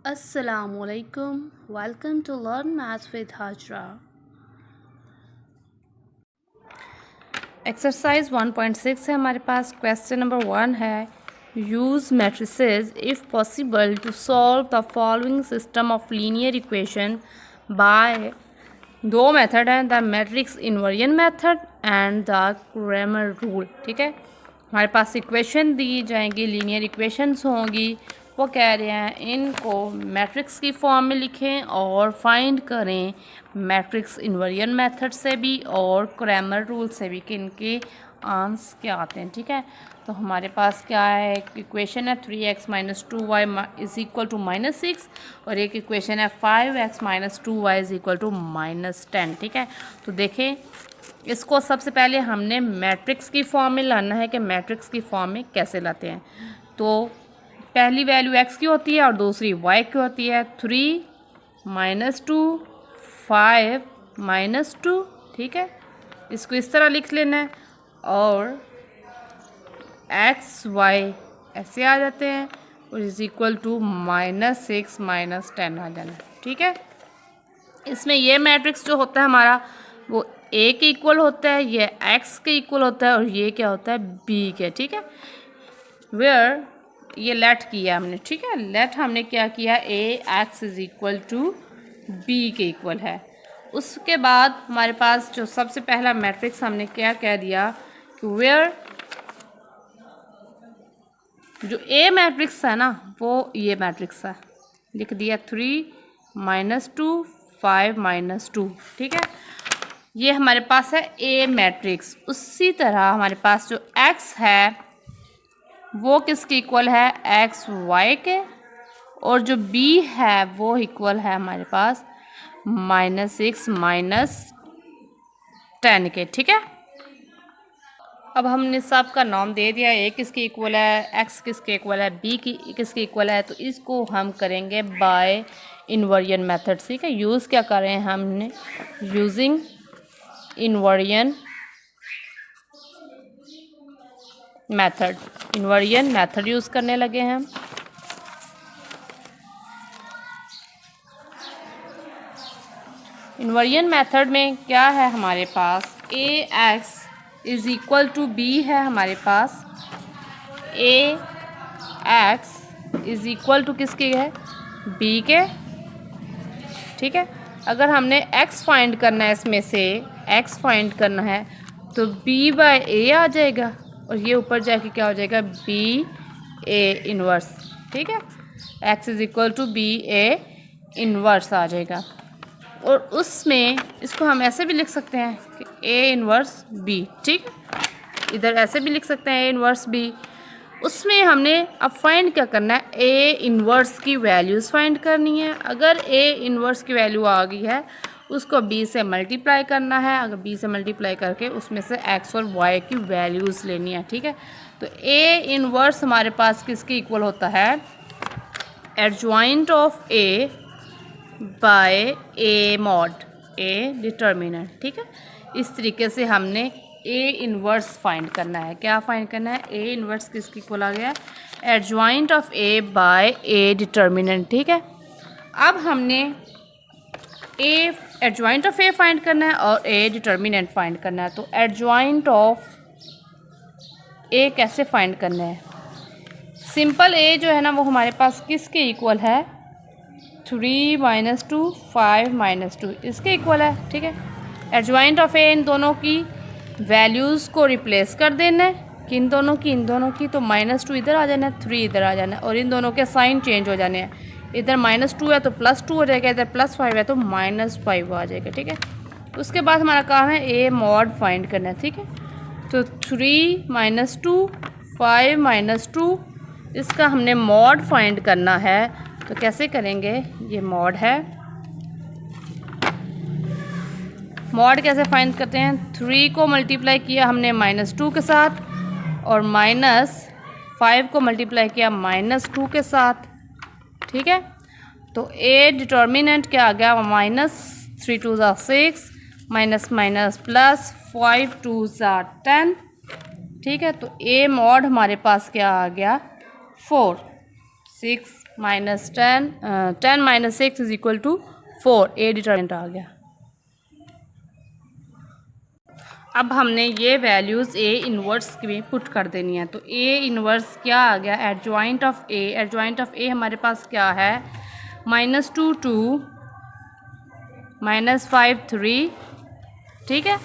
Assalamualaikum. Welcome to Learn Maths with Hajra. Exercise 1.6 है हमारे पास. क्वेश्चन नंबर 1 है, use matrices if possible to solve the following system of linear equation by. दो method हैं, the matrix inversion method and the Cramer rule. ठीक है, हमारे पास equation दी जाएंगी, लीनियर इक्वेशंस होंगी. वो कह रहे हैं इनको मैट्रिक्स की फॉर्म में लिखें और फाइंड करें मैट्रिक्स इन्वर्जन मेथड से भी और क्रैमर रूल से भी कि इनके आंसर क्या आते हैं. ठीक है, तो हमारे पास क्या है, इक्वेशन है 3x - 2y is equal to -6 और एक इक्वेशन है 5x - 2y is equal to -10. ठीक है, तो देखें इसको सबसे पहले हमने मैट्रिक्स की फॉर्म में लाना है कि मैट्रिक्स की फॉर्म में कैसे लाते हैं. तो पहली वैल्यू x की होती है और दूसरी y की होती है. 3 - 2 5 - 2. ठीक है, इसको इस तरह लिख लेना है और x y ऐसे आ जाते हैं और इज़ इक्वल टू -6 - 10 आ जाना है. ठीक है, इसमें ये मैट्रिक्स जो होता है हमारा वो a के इक्वल होता है, ये x के इक्वल होता है और ये क्या होता है b के. ठीक है, वेयर ये लेट किया हमने. ठीक है, लेट हमने क्या किया, ax is equal to b के इक्वल है. उसके बाद हमारे पास जो सबसे पहला मैट्रिक्स हमने क्या कह दिया कि वेयर जो a मैट्रिक्स है ना वो ये मैट्रिक्स है, लिख दिया 3 - 2 5 - 2. ठीक है, ये हमारे पास है a मैट्रिक्स. उसी तरह हमारे पास जो x है वो किसके इक्वल है, एक्स वाई के, और जो b है वो इक्वल है हमारे पास -6 - 10 के. ठीक है, अब हमने सब का नाम दे दिया, a किसके इक्वल है, x किसके इक्वल है, b की किसके इक्वल है. तो इसको हम करेंगे बाय इन्वर्जन मेथड. ठीक है, यूज़ क्या कर रहे हैं हमने, using inversion method. Inversion method use करने लगे हैं हम. इन्वर्जन मेथड में क्या है हमारे पास, ax is equal to b है हमारे पास. ax इज़ इक्वल टू किसके है, b के. ठीक है, अगर हमने x फाइंड करना है, इसमें से x फाइंड करना है तो b/a आ जाएगा और ये ऊपर जाके क्या हो जाएगा, b/a इन्वर्स. ठीक है, x is equal to b/a inverse आ जाएगा. और उसमें इसको हम ऐसे भी लिख सकते हैं कि a इन्वर्स b. ठीक, इधर ऐसे भी लिख सकते हैं a इन्वर्स b. उसमें हमने अब फाइंड क्या करना है, a इन्वर्स की वैल्यूज़ फाइंड करनी है. अगर a इन्वर्स की वैल्यू आ गई है उसको b से मल्टीप्लाई करना है. अगर b से मल्टीप्लाई करके उसमें से x और y की वैल्यूज़ लेनी है. ठीक है, तो a इन्वर्स हमारे पास किसके इक्वल होता है, adjoint of a by a mod a determinant. ठीक है, इस तरीके से हमने a इन्वर्स फाइंड करना है. क्या फाइंड करना है, a इन्वर्स किसकी इक्वल आ गया, adjoint of a by a determinant. ठीक है, अब हमने a adjoint of a find करना है और a डिटर्मिनेंट फाइंड करना है. तो एडजॉइंट ऑफ a कैसे फाइंड करना है, सिंपल a जो है ना वो हमारे पास किसके इक्वल है, 3 - 2 5 - 2 इसके इक्वल है. ठीक है, एडजॉइंट ऑफ ए इन दोनों की वैल्यूज़ को रिप्लेस कर देना है, कि इन दोनों की तो -2 इधर आ जाना है, 3 इधर आ जाना है और इन दोनों के साइन चेंज हो जाने हैं. इधर -2 है तो +2 हो जाएगा, इधर +5 है तो -5 आ जाएगा. ठीक है, उसके बाद हमारा काम है ए मॉड फाइंड करना है. ठीक है, तो 3 - 2 5 - 2 इसका हमने मॉड फाइंड करना है. तो कैसे करेंगे, ये मॉड है, मॉड कैसे फाइंड करते हैं, 3 को मल्टीप्लाई किया हमने -2 के साथ और -5 को मल्टीप्लाई किया -2 के साथ. ठीक है, तो a डिटर्मिनेंट क्या आ गया, -3 2 = 6 -+ 5 2 = 10. ठीक है, तो a मॉड हमारे पास क्या आ गया, 4 6 -10 10 - 6 = 4। ए डिटर्मिनेंट आ गया। अब हमने ये वैल्यूज़ ए इन्वर्स में पुट कर देनी है। तो ए इन्वर्स क्या आ गया, adjoint of A. Adjoint of A हमारे पास क्या है, -2 2 -5 3, ठीक है,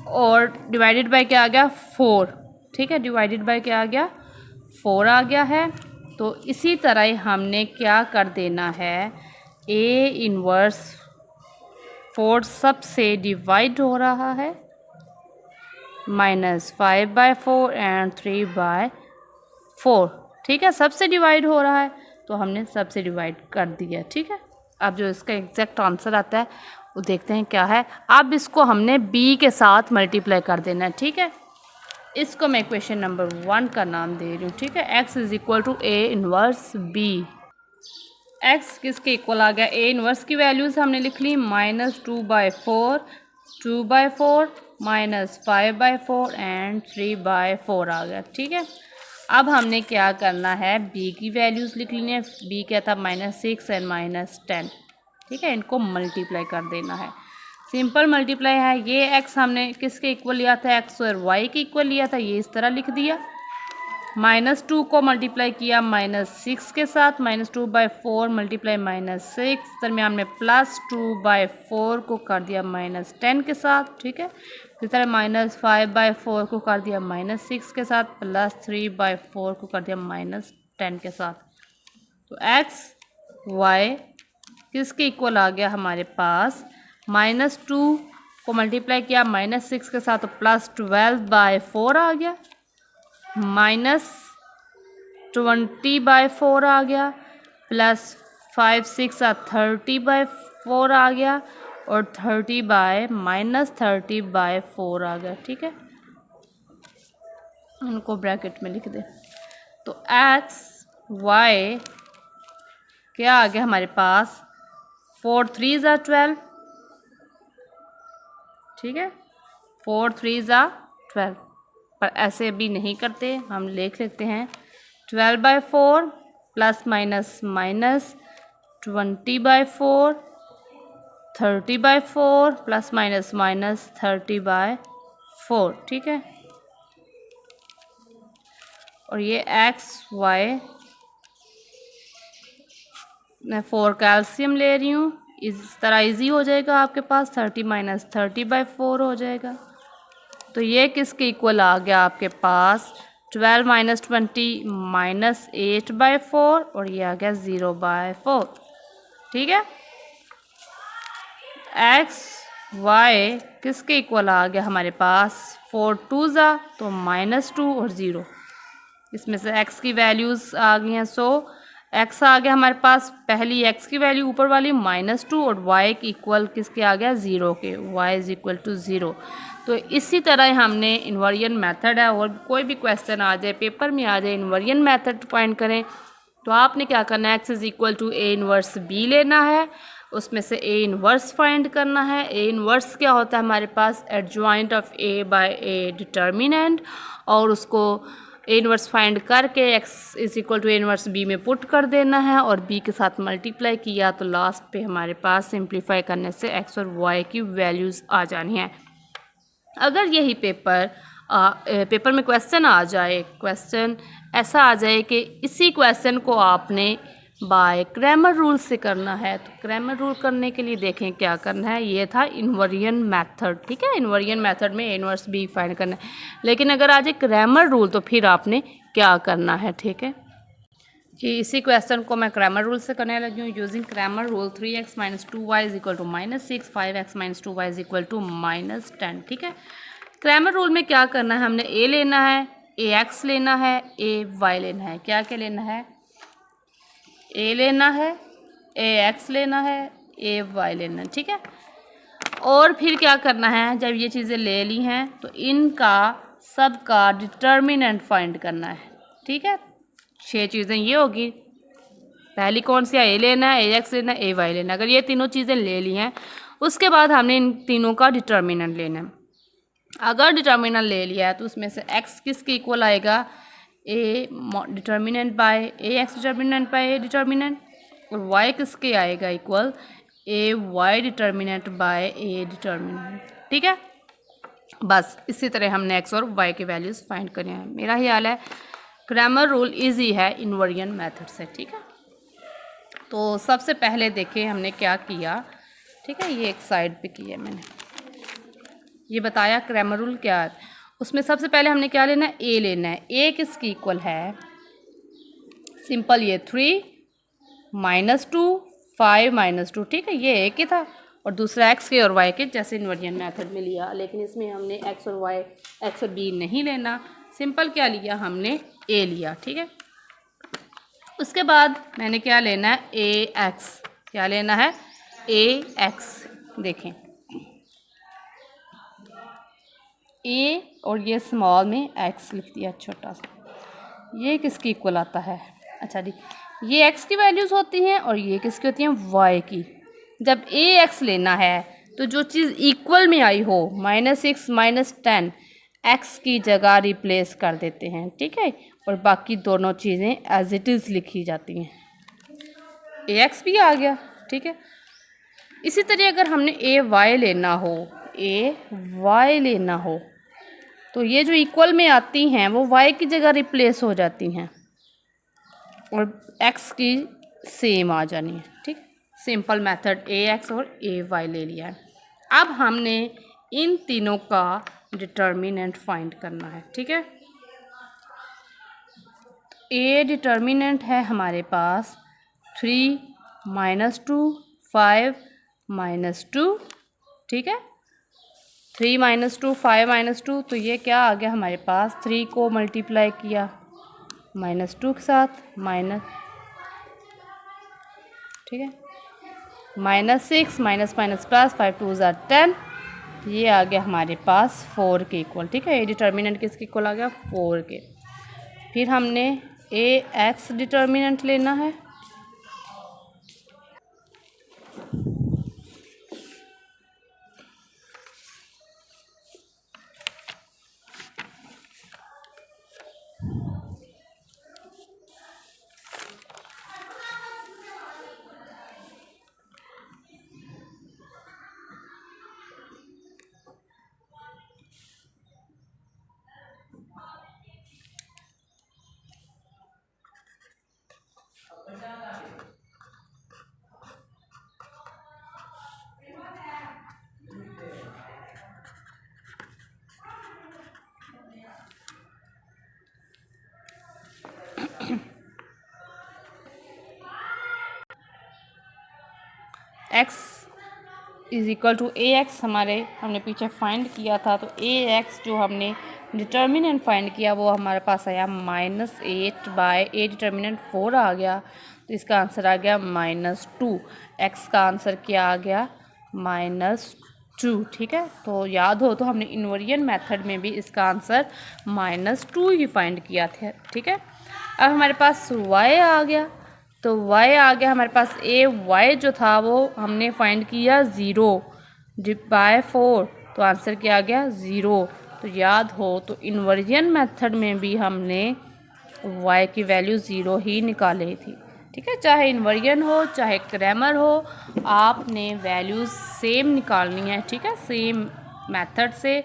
और डिवाइडेड बाय क्या आ गया 4, ठीक है, डिवाइडेड बाय क्या आ गया 4 आ गया है। तो इसी तरह हमने क्या कर देना है, ए इन्वर्स 4 सबसे डिवाइड हो रहा है, -5/4 एंड 3/4, ठीक है, सबसे डिवाइड हो रहा है तो हमने सबसे डिवाइड कर दिया, ठीक है। अब जो इसका एग्जैक्ट आंसर आता है वो देखते हैं क्या है। अब इसको हमने b के साथ मल्टीप्लाई कर देना है, ठीक है। इसको मैं क्वेश्चन नंबर 1 का नाम दे रही हूँ, ठीक है। x = a inverse b। x किसके इक्वल आ गया, a इन्वर्स की वैल्यूज़ हमने लिख ली, -2/4 2/4 -5/4 एंड 3/4 आ गया, ठीक है। अब हमने क्या करना है, b की वैल्यूज़ लिख लेनी है। b क्या था, -6 एंड -10, ठीक है, इनको मल्टीप्लाई कर देना है। सिंपल मल्टीप्लाई है। ये x हमने किसके इक्वल लिया था, x और y के इक्वल लिया था, ये इस तरह लिख दिया। -2 को मल्टीप्लाई किया -6 के साथ, -2/4 मल्टीप्लाई -6, दरमियान में +2/4 को कर दिया -10 के साथ, ठीक है। इस तरह -5/4 को कर दिया -6 के साथ, +3/4 को कर दिया -10 के साथ। तो x y किसके इक्वल आ गया हमारे पास, -2 को मल्टीप्लाई किया -6 के साथ तो +12/4 आ गया, -20/4 आ गया, +5 6 30/4 आ गया, और -30/4 आ गया, ठीक है। उनको ब्रैकेट में लिख दे। तो x y क्या आ गया हमारे पास, 4 3 = 12, ठीक है, 4 3 = 12। पर ऐसे अभी नहीं करते, हम लिख लेते हैं 12/4 + -20/4 30/4 ± -30/4, ठीक है। और ये x y मैं 4 कैल्शियम ले रही हूँ, इस तरह इजी हो जाएगा आपके पास, 30 - 30/4 हो जाएगा। तो ये किसके इक्वल आ गया आपके पास, 12 - 20 -8/4, और ये आ गया 0/4, ठीक है। x y किसके इक्वल आ गया हमारे पास, 4 2 तो -2 और 0, इसमें से x की वैल्यूज़ आ गई हैं। सो x आ गया हमारे पास, पहली x की वैल्यू ऊपर वाली -2, और y के इक्वल किसके आ गया, 0 के, y = 0। तो इसी तरह हमने इन्वर्जन मेथड है, और कोई भी क्वेश्चन आ जाए पेपर में आ जाए, इन्वर्जन मेथड फाइंड करें तो आपने क्या करना है, x = a इन्वर्स b लेना है, उसमें से a इन्वर्स फाइंड करना है। a इन्वर्स क्या होता है हमारे पास, adjoint of a by a determinant, और उसको a इन्वर्स फाइंड करके x = a इन्वर्स b में पुट कर देना है, और b के साथ मल्टीप्लाई किया तो लास्ट पे हमारे पास सिंप्लीफाई करने से x और y की वैल्यूज़ आ जानी है। अगर यही पेपर में क्वेश्चन आ जाए, क्वेश्चन ऐसा आ जाए कि इसी क्वेश्चन को आपने बाय क्रैमर रूल से करना है, तो क्रैमर रूल करने के लिए देखें क्या करना है। ये था इन्वर्जन मेथड, ठीक है, इन्वर्जन मेथड में a इन्वर्स b फाइंड करना है। लेकिन अगर आ जाए क्रैमर रूल तो फिर आपने क्या करना है, ठीक है। कि इसी क्वेश्चन को मैं क्रैमर रूल से करने लगी हूँ। Using Cramer rule 3x - 2y = -6, 5x - 2y = -10, ठीक है। क्रैमर रूल में क्या करना है, हमने a लेना है, ax लेना है, ay लेना है। क्या क्या लेना है, a लेना है, ax लेना है, ay लेना है, ठीक है। और फिर क्या करना है, जब ये चीज़ें ले ली हैं तो इनका सबका डिटर्मिनेंट फाइंड करना है, ठीक है। 6 चीज़ें ये होगी, पहली कौन सी है, a लेना है, ax लेना है, ay लेना है। अगर ये तीनों चीज़ें ले ली हैं उसके बाद हमने इन तीनों का डिटर्मिनेंट लेना है। अगर डिटर्मिनेंट ले लिया है तो उसमें से x किसके इक्वल आएगा, A determinant by A X determinant by A determinant, और वाई किसके आएगा equal A Y determinant by A determinant. ठीक है, बस इसी तरह हमने एक्स और वाई के वैल्यूज़ फाइंड करने हैं। मेरा ख्याल है क्रैमर रूल इजी है इन्वर्जन मेथड से। ठीक है, तो सबसे पहले देखिए हमने क्या किया। ठीक है, ये एक साइड पे किया मैंने, ये बताया क्रैमर रूल क्या है। उसमें सबसे पहले हमने क्या लेना है, ए लेना है। ए किसकी इक्वल है, सिंपल ये 3 -2 5 -2। ठीक है, ये ए के था और दूसरा एक्स के और वाई के, जैसे इन्वर्जन मेथड में लिया। लेकिन इसमें हमने एक्स और वाई, एक्स और बी नहीं लेना, सिंपल क्या लिया हमने, ए लिया। ठीक है, उसके बाद मैंने क्या लेना है, ए एक्स। क्या लेना है, ए एक्स। देखें ए और ये स्मॉल में एक्स लिख दिया छोटा सा। ये किसकी इक्वल आता है, अच्छा जी, ये एक्स की वैल्यूज़ होती हैं और ये किसकी होती हैं, वाई की। जब ए एक्स लेना है तो जो चीज़ इक्वल में आई हो, -6 -10 एक्स की जगह रिप्लेस कर देते हैं। ठीक है, और बाकी दोनों चीज़ें एज इट इज़ लिखी जाती हैं। ए एक्स भी आ गया। ठीक है, इसी तरह अगर हमने ए वाई लेना हो, ए वाई लेना हो, तो ये जो इक्वल में आती हैं वो वाई की जगह रिप्लेस हो जाती हैं और एक्स की सेम आ जानी है। ठीक, सिंपल मेथड ए एक्स और ए वाई ले लिया है। अब हमने इन तीनों का डिटर्मिनेंट फाइंड करना है। ठीक है, ए डिटर्मिनेंट है हमारे पास 3 -2 5 -2। ठीक है, 3 -2 5 -2, तो ये क्या आ गया हमारे पास, 3 को मल्टीप्लाई किया -2 के साथ माइनस, ठीक है, -6 माइनस माइनस प्लस 5 2 ज़ा 10, ये आ गया हमारे पास 4 के इक्वल। ठीक है, ये डिटर्मिनेंट किसके इक्वल आ गया, 4 के। फिर हमने ए एक्स डिटर्मिनेंट लेना है। X is equal to A X हमने पीछे फाइंड किया था, तो ए एक्स जो हमने डिटर्मिनेंट फाइंड किया वो हमारे पास आया -8 बाय ए डिटर्मिनेंट 4 आ गया, तो इसका आंसर आ गया -2। एक्स का आंसर क्या आ गया, -2। ठीक है, तो याद हो तो हमने इन्वर्जन मेथड में भी इसका आंसर -2 ही फाइंड किया था। ठीक है, अब हमारे पास y आ गया, तो y आ गया हमारे पास, ए वाई जो था वो हमने फाइंड किया 0/4, तो आंसर क्या आ गया 0। तो याद हो तो इन्वर्जन मेथड में भी हमने y की वैल्यू 0 ही निकाली थी। ठीक है, चाहे इन्वर्जन हो चाहे क्रैमर हो, आपने वैल्यूज़ सेम निकालनी है। ठीक है, सेम मेथड से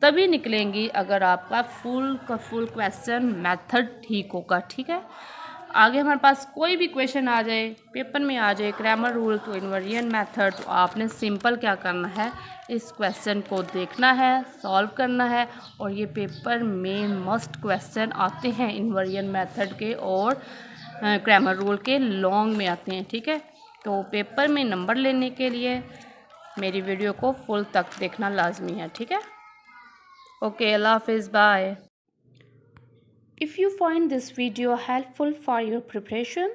तभी निकलेंगी अगर आपका फुल का फुल क्वेश्चन मेथड ठीक होगा। ठीक है, आगे हमारे पास कोई भी क्वेश्चन आ जाए, पेपर में आ जाए क्रैमर रूल तो इन्वर्जन मेथड, तो आपने सिंपल क्या करना है, इस क्वेश्चन को देखना है, सॉल्व करना है। और ये पेपर में मस्ट क्वेश्चन आते हैं इन्वर्जन मेथड के और क्रैमर रूल के लॉन्ग में आते हैं। ठीक है, तो पेपर में नंबर लेने के लिए मेरी वीडियो को फुल तक देखना लाजमी है। ठीक है, ओके, अल्लाह हाफिज़, bye. If you find this video helpful for your preparation,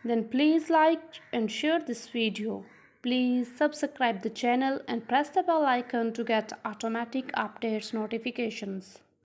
then please like and share this video. Please subscribe the channel and press the bell icon to get automatic updates notifications.